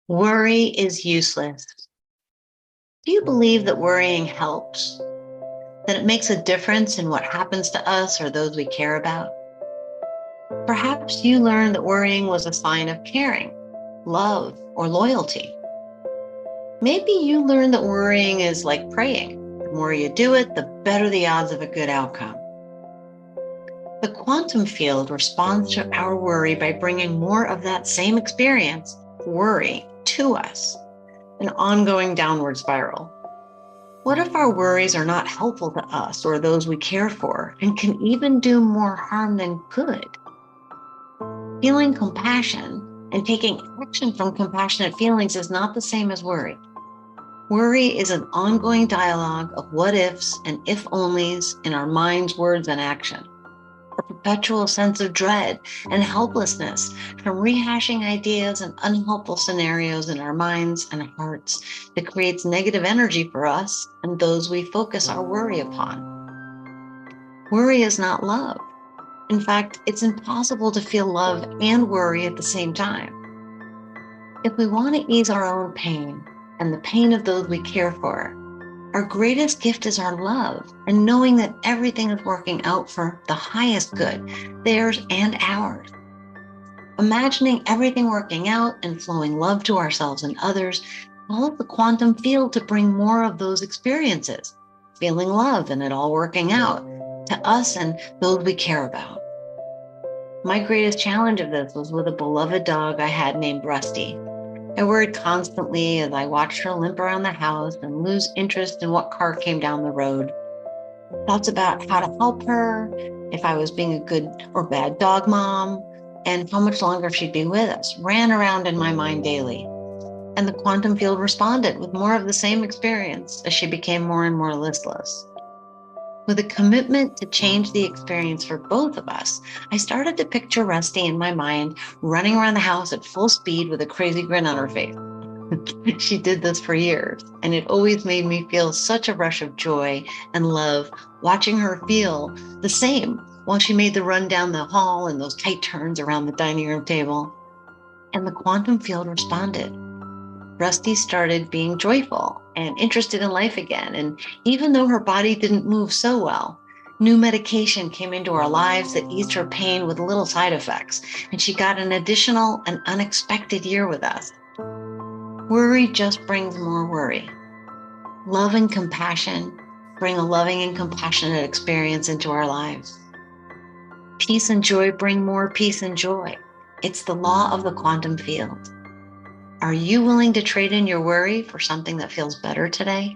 Worry is useless. Do you believe that worrying helps? That it makes a difference in what happens to us or those we care about? Perhaps you learned that worrying was a sign of caring, love, or loyalty. Maybe you learned that worrying is like praying. The more you do it, the better the odds of a good outcome. The quantum field responds to our worry by bringing more of that same experience, worry, to us, an ongoing downward spiral. What if our worries are not helpful to us or those we care for and can even do more harm than good? Feeling compassion and taking action from compassionate feelings is not the same as worry. Worry is an ongoing dialogue of what ifs and if onlys in our minds, words, and action. A perpetual sense of dread and helplessness from rehashing ideas and unhelpful scenarios in our minds and hearts that creates negative energy for us and those we focus our worry upon. Worry is not love. In fact, it's impossible to feel love and worry at the same time. If we want to ease our own pain and the pain of those we care for, our greatest gift is our love and knowing that everything is working out for the highest good, theirs and ours. Imagining everything working out and flowing love to ourselves and others follows the quantum field to bring more of those experiences, feeling love and it all working out to us and those we care about. My greatest challenge of this was with a beloved dog I had named Rusty. I worried constantly as I watched her limp around the house and lose interest in what car came down the road. Thoughts about how to help her, if I was being a good or bad dog mom, and how much longer she'd be with us ran around in my mind daily. And the quantum field responded with more of the same experience as she became more and more listless. With a commitment to change the experience for both of us, I started to picture Rusty in my mind running around the house at full speed with a crazy grin on her face. She did this for years, and it always made me feel such a rush of joy and love watching her feel the same while she made the run down the hall and those tight turns around the dining room table. And the quantum field responded. Rusty started being joyful and interested in life again. And even though her body didn't move so well, new medication came into our lives that eased her pain with little side effects. And she got an additional and unexpected year with us. Worry just brings more worry. Love and compassion bring a loving and compassionate experience into our lives. Peace and joy bring more peace and joy. It's the law of the quantum field. Are you willing to trade in your worry for something that feels better today?